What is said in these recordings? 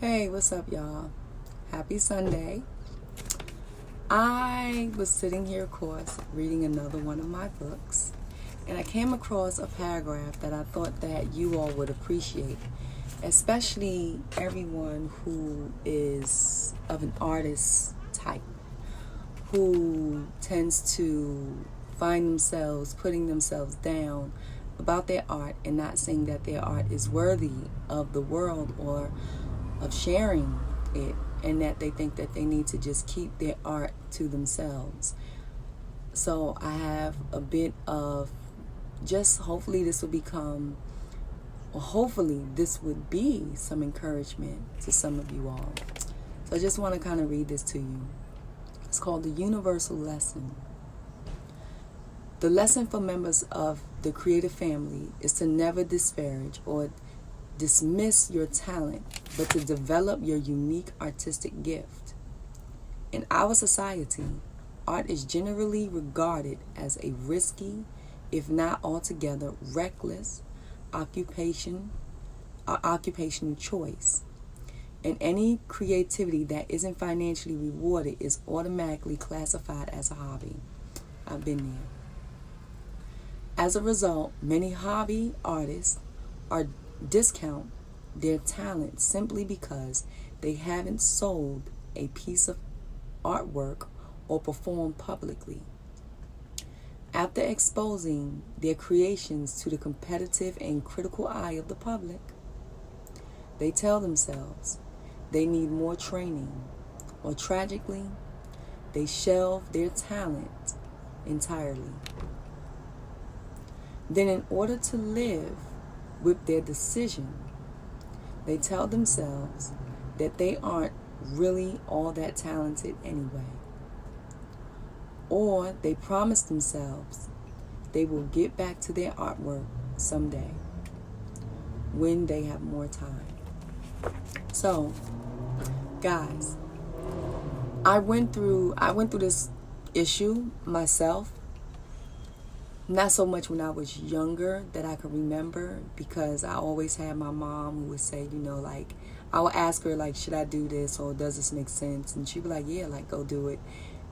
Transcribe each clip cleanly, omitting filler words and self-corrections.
Hey, what's up, y'all? Happy Sunday. I was sitting here, of course, reading another one of my books, and I came across a paragraph that I thought that you all would appreciate, especially everyone who is of an artist type, who tends to find themselves putting themselves down about their art and not saying that their art is worthy of the world or of sharing it, and that they think that they need to just keep their art to themselves. So I have a bit of just hopefully this would be some encouragement to some of you all. So I just want to kind of read this to you. It's called The Universal Lesson. The lesson for members of the creative family is to never disparage or dismiss your talent, but to develop your unique artistic gift. In our society, art is generally regarded as a risky, if not altogether reckless, occupational choice. And any creativity that isn't financially rewarded is automatically classified as a hobby. I've been there. As a result, many hobby artists discount their talent simply because they haven't sold a piece of artwork or performed publicly. After exposing their creations to the competitive and critical eye of the public, they tell themselves they need more training, or tragically, they shelve their talent entirely. Then, in order to live with their decision, they tell themselves that they aren't really all that talented anyway. Or they promise themselves they will get back to their artwork someday when they have more time. So, guys, I went through this issue myself. Not so much when I was younger that I can remember, because I always had my mom who would say, I would ask her, should I do this, or does this make sense? And she'd be like, yeah, go do it.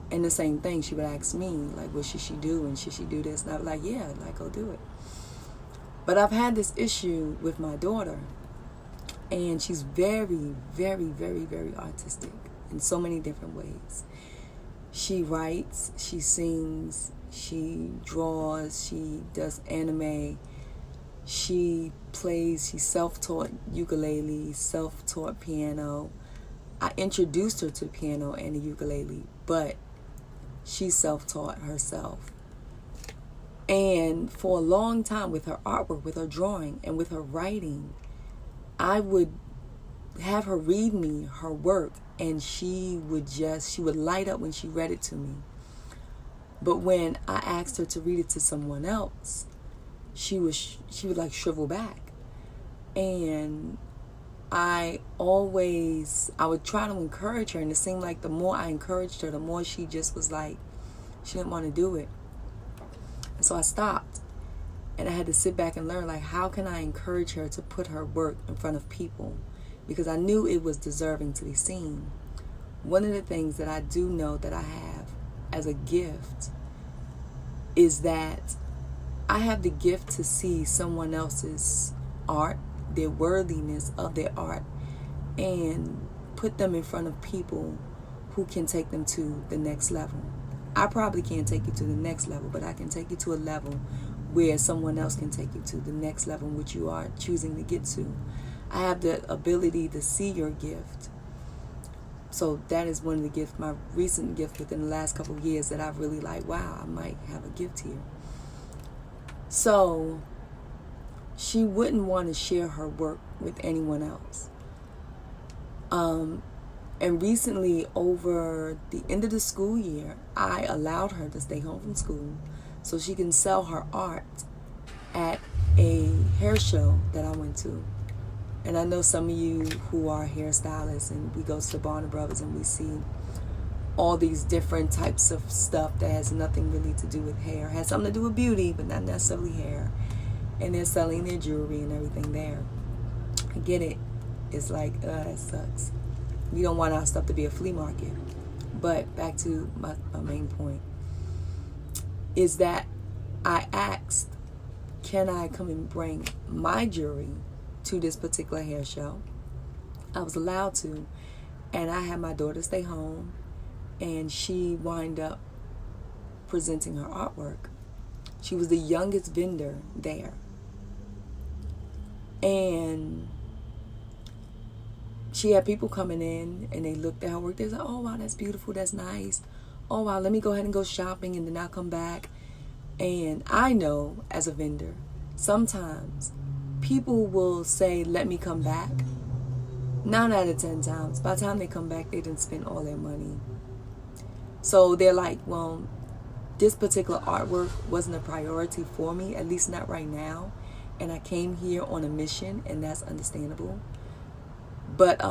And the same thing, she would ask me, what should she do, and should she do this? And I'd be like, yeah, go do it. But I've had this issue with my daughter, and she's very, very, very, very artistic in so many different ways. She writes, she sings, she draws, she does anime, she's self-taught ukulele, self-taught piano. I introduced her to piano and the ukulele, but she's self-taught herself. And for a long time, with her artwork, with her drawing, and with her writing, I would have her read me her work, and she would light up when she read it to me. But when I asked her to read it to someone else, she would shrivel back. And I would try to encourage her, and it seemed like the more I encouraged her, the more she just was she didn't want to do it. And so I stopped, and I had to sit back and learn, how can I encourage her to put her work in front of people? Because I knew it was deserving to be seen. One of the things that I do know that I have as a gift is that I have the gift to see someone else's art, their worthiness of their art, and put them in front of people who can take them to the next level. I probably can't take you to the next level, but I can take you to a level where someone else can take you to the next level, which you are choosing to get to. I have the ability to see your gift. So that is one of the gifts, my recent gift within the last couple of years, that I've really wow, I might have a gift here. So she wouldn't want to share her work with anyone else. And recently, over the end of the school year, I allowed her to stay home from school so she can sell her art at a hair show that I went to. And I know some of you who are hairstylists, and we go to the Barnes & Brothers and we see all these different types of stuff that has nothing really to do with hair. It has something to do with beauty, but not necessarily hair. And they're selling their jewelry and everything there. I get it. it's like, that sucks. We don't want our stuff to be a flea market. But back to my main point is that I asked, can I come and bring my jewelry to this particular hair show? I was allowed to, and I had my daughter stay home, and she wound up presenting her artwork. She was the youngest vendor there. And she had people coming in, and they looked at her work. They said, oh, wow, that's beautiful. That's nice. Oh, wow, let me go ahead and go shopping, and then I'll come back. And I know, as a vendor, sometimes people will say, let me come back. 9 out of 10 times, by the time they come back, they didn't spend all their money. So they're like, well, this particular artwork wasn't a priority for me, at least not right now. And I came here on a mission, and that's understandable. But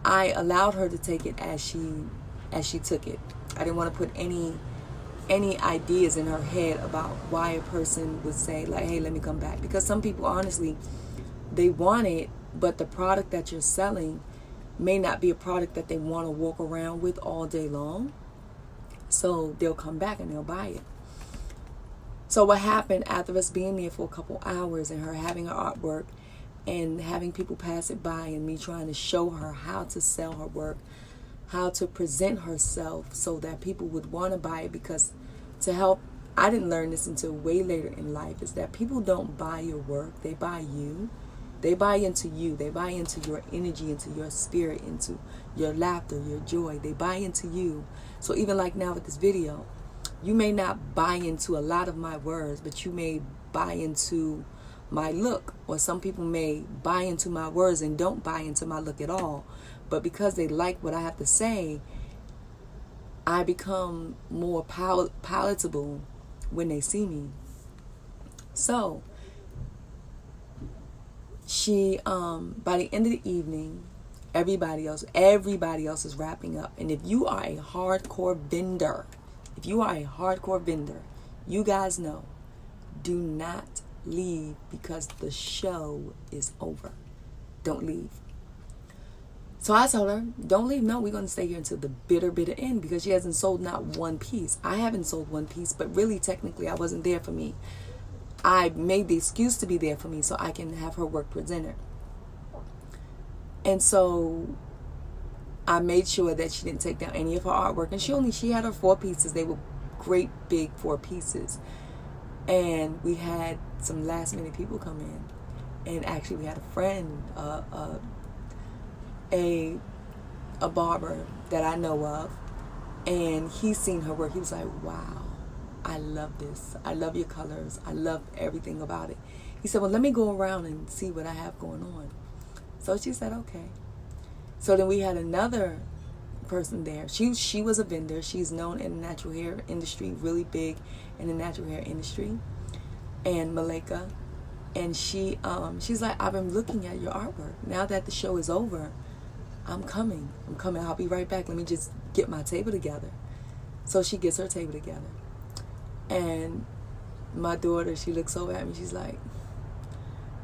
I allowed her to take it as she took it. I didn't want to put any ideas in her head about why a person would say, like, hey, let me come back. Because some people, honestly, they want it, but the product that you're selling may not be a product that they want to walk around with all day long. So they'll come back and they'll buy it. So what happened after us being there for a couple hours and her having her artwork and having people pass it by and me trying to show her how to sell her work, how to present herself so that people would want to buy it, because to help, I didn't learn this until way later in life, is that people don't buy your work, they buy you. They buy into you. They buy into your energy, into your spirit, into your laughter, your joy. They buy into you. So even like now with this video, you may not buy into a lot of my words, but you may buy into my look. Or some people may buy into my words and don't buy into my look at all. But because they like what I have to say, I become more palatable when they see me. So she, by the end of the evening, everybody else is wrapping up. And if you are a hardcore vendor, you guys know, do not leave because the show is over. Don't leave. So I told her, don't leave. No, we're going to stay here until the bitter end, because she hasn't sold not one piece. I haven't sold one piece, but really technically I wasn't there for me. I made the excuse to be there for me so I can have her work presented. And so I made sure that she didn't take down any of her artwork. And she had her 4 pieces. They were great big 4 pieces. And we had some last minute people come in. And actually we had a friend, a barber that I know of. And he's seen her work. He was like, wow, I love this. I love your colors. I love everything about it. He said, well, let me go around and see what I have going on. So she said, okay. So then we had another person there. She was a vendor. She's known in the natural hair industry, really big in the natural hair industry. And Malika. And she's like, I've been looking at your artwork. Now that the show is over, I'm coming. I'll be right back. Let me just get my table together. So she gets her table together. And my daughter, she looks over at me. She's like,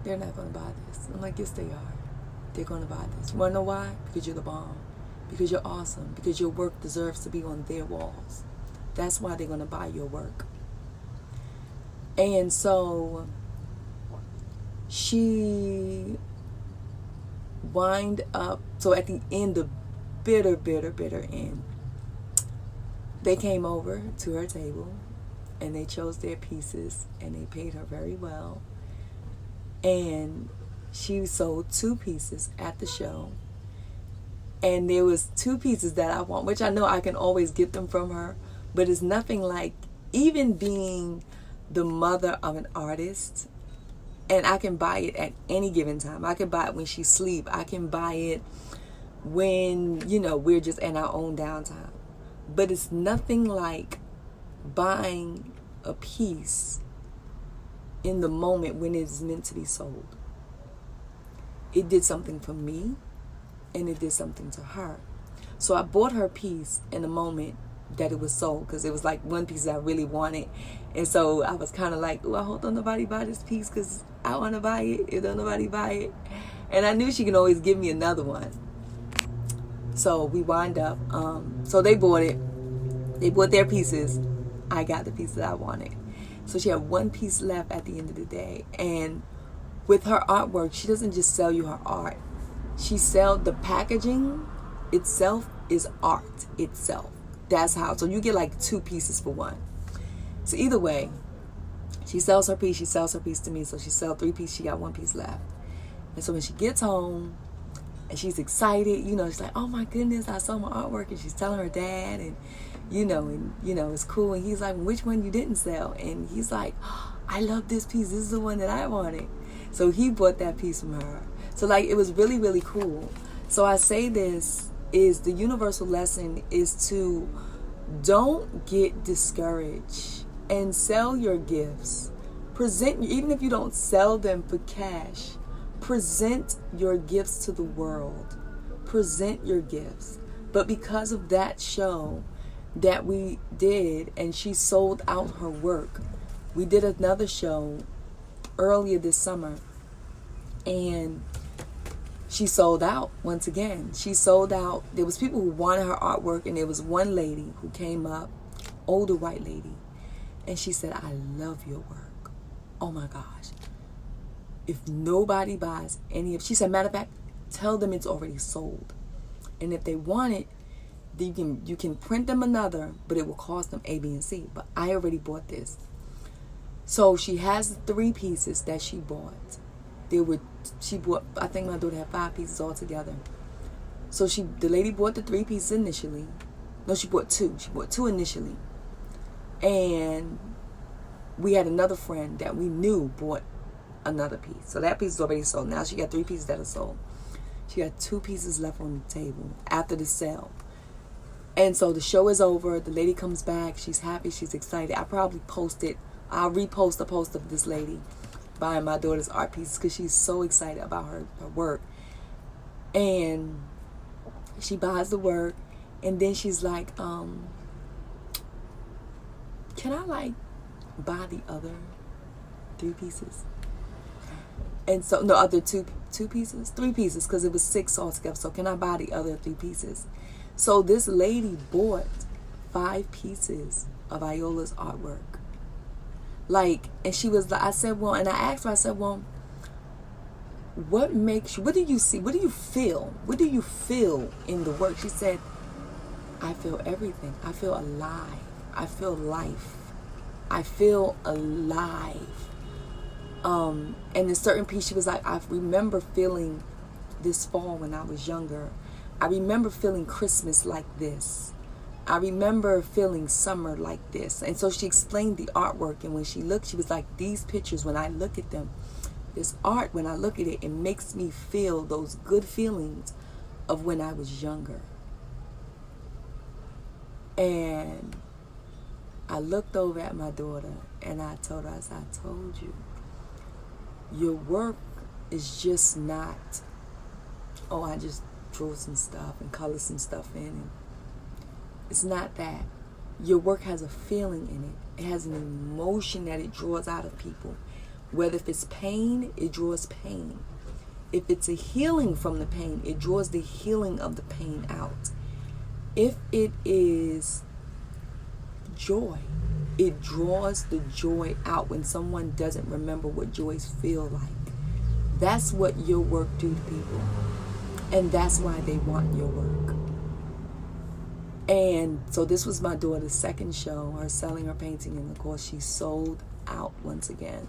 they're not going to buy this. I'm like, yes, they are. They're going to buy this. You want to know why? Because you're the bomb. Because you're awesome. Because your work deserves to be on their walls. That's why they're going to buy your work. And so she wind up. So at the end, the bitter end, they came over to her table. And they chose their pieces, and they paid her very well. And she sold 2 pieces at the show. And there was 2 pieces that I want, which I know I can always get them from her. But it's nothing like, even being the mother of an artist, and I can buy it at any given time. I can buy it when she's asleep. I can buy it when, we're just in our own downtime. But it's nothing like buying a piece in the moment when it's meant to be sold. It did something for me, and it did something to her. So I bought her piece in the moment that it was sold, because it was like one piece I really wanted. And so I was kind of like, oh, I hope don't nobody buy this piece, because I want to buy it. If don't nobody buy it, And I knew she could always give me another one. So we wind up, so they bought it. They bought their pieces. I got the piece that I wanted. So she had one piece left at the end of the day. And with her artwork, she doesn't just sell you her art. She sells the packaging itself is art itself. That's how. So you get like 2 pieces for one. So either way, she sells her piece. She sells her piece to me. So she sells 3 pieces. She got 1 piece left. And so when she gets home and she's excited, she's like, oh my goodness, I saw my artwork. And she's telling her dad and it's cool. And he's like, which one you didn't sell? And he's like, oh, I love this piece. This is the one that I wanted. So he bought that piece from her. So like, it was really, really cool. So I say this is the universal lesson is to don't get discouraged and sell your gifts. Present, even if you don't sell them for cash, present your gifts to the world. Present your gifts. But because of that show that we did, and she sold out her work, we did another show earlier this summer, and she sold out once again. She sold out. There was people who wanted her artwork, and there was one lady who came up, older white lady, and she said, I love your work. Oh my gosh. If nobody buys any of, she said, matter of fact, tell them it's already sold. And if they want it, you can print them another, but it will cost them A, B, and C. But I already bought this. So she has 3 pieces that she bought. She bought, I think my daughter had 5 pieces altogether. So the lady bought the 3 pieces initially. No, she bought 2. She bought 2 initially. And we had another friend that we knew bought another piece. So that piece is already sold. Now she got 3 pieces that are sold. She got 2 pieces left on the table after the sale. And so the show is over. The lady comes back. She's happy. She's excited. I'll repost a post of this lady buying my daughter's art pieces because she's so excited about her work. And she buys the work, and then she's like, can I buy the other 3 pieces? And so, no, other two pieces? 3 pieces, because it was 6 altogether. So can I buy the other 3 pieces? So this lady bought 5 pieces of Iola's artwork. And she was like, I said, well, and I asked her, I said, well, what do you see? What do you feel? What do you feel in the work? She said, I feel everything. I feel alive. I feel life. I feel alive. And in a certain piece, she was like, I remember feeling this fall when I was younger. I remember feeling Christmas like this. I remember feeling summer like this. And so she explained the artwork. And when she looked, she was like, these pictures, when I look at them, this art, when I look at it, it makes me feel those good feelings of when I was younger. And I looked over at my daughter and I told her, I told you, your work is just not, I just drew some stuff and colored some stuff in. And it's not that. Your work has a feeling in it. It has an emotion that it draws out of people. Whether if it's pain, it draws pain. If it's a healing from the pain, it draws the healing of the pain out. If it is joy, it draws the joy out when someone doesn't remember what joys feel like. That's what your work do to people. And that's why they want your work. And so this was my daughter's second show, her selling her painting, and of course she sold out once again.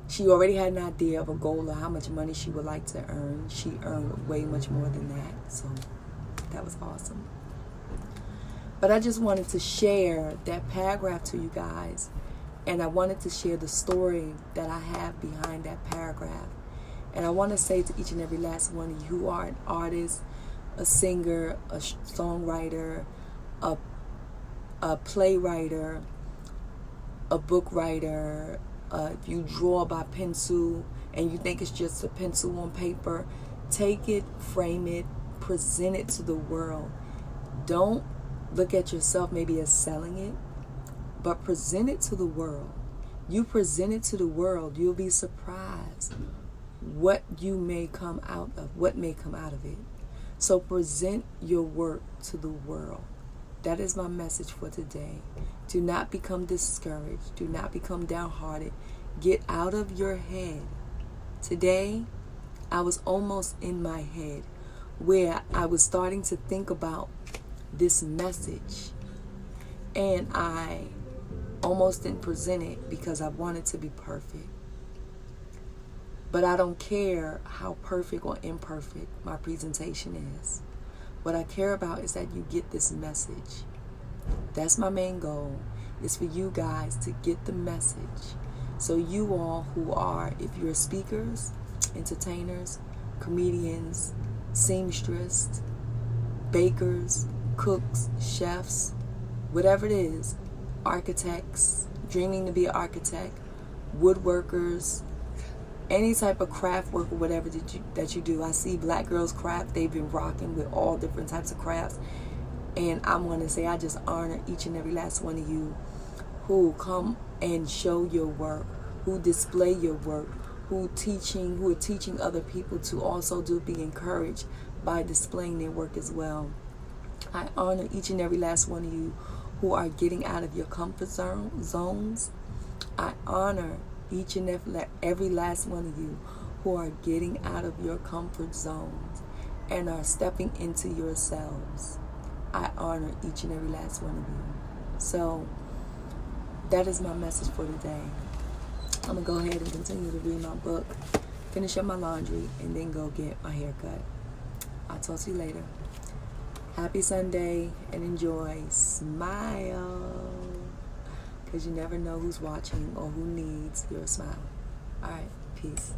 She already had an idea of a goal of how much money she would like to earn. She earned way much more than that, so that was awesome. But I just wanted to share that paragraph to you guys, and I wanted to share the story that I have behind that paragraph. And I want to say to each and every last one of you who are an artist, a singer, a songwriter, a playwright, a book writer, if you draw by pencil and you think it's just a pencil on paper, take it, frame it, present it to the world. Don't look at yourself maybe as selling it, but present it to the world. You present it to the world, you'll be surprised what may come out of it. So present your work to the world. That is my message for today. Do not become discouraged. Do not become downhearted. Get out of your head. Today, I was almost in my head where I was starting to think about this message. And I almost didn't present it because I wanted to be perfect. But I don't care how perfect or imperfect my presentation is. What I care about is that you get this message. That's my main goal, is for you guys to get the message. So you all who are, if you're speakers, entertainers, comedians, seamstress, bakers, cooks, chefs, whatever it is, architects, dreaming to be an architect, woodworkers, any type of craft work or whatever that you do. I see Black Girls Craft. They've been rocking with all different types of crafts. And I'm going to say I just honor each and every last one of you who come and show your work, who display your work, who are teaching other people to also be encouraged by displaying their work as well. I honor each and every last one of you who are getting out of your comfort zones. I honor each and every last one of you who are getting out of your comfort zones and are stepping into yourselves. I honor each and every last one of you. So that is my message for today. I'm going to go ahead and continue to read my book, finish up my laundry, and then go get my hair cut. I'll talk to you later. Happy Sunday and enjoy. Smile. Because you never know who's watching or who needs your smile. All right. Peace.